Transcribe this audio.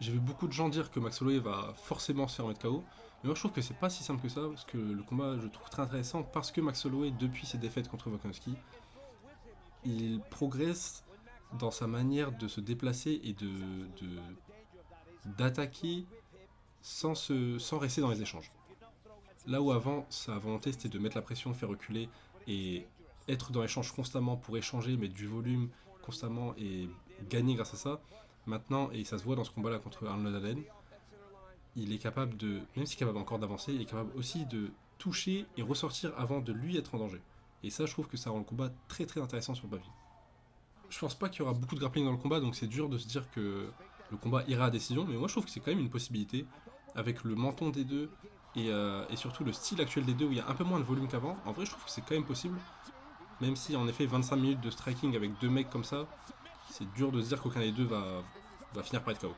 j'ai vu beaucoup de gens dire que Max Holloway va forcément se faire mettre KO. Mais moi je trouve que c'est pas si simple que ça, parce que le combat je le trouve très intéressant, parce que Max Holloway, depuis ses défaites contre Volkanovski, il progresse dans sa manière de se déplacer et d'attaquer sans rester dans les échanges. Là où avant, sa volonté c'était de mettre la pression, faire reculer et être dans l'échange constamment pour échanger, mettre du volume constamment et gagner grâce à ça. Maintenant, et ça se voit dans ce combat-là contre Arnold Allen, il est capable de, même s'il est capable encore d'avancer, il est capable aussi de toucher et ressortir avant de lui être en danger. Et ça, je trouve que ça rend le combat très très intéressant sur le papier. Je pense pas qu'il y aura beaucoup de grappling dans le combat, donc c'est dur de se dire que le combat ira à décision, mais moi je trouve que c'est quand même une possibilité, avec le menton des deux et surtout le style actuel des deux où il y a un peu moins de volume qu'avant. En vrai, je trouve que c'est quand même possible, même si en effet 25 minutes de striking avec deux mecs comme ça, c'est dur de se dire qu'aucun des deux va finir par être KO.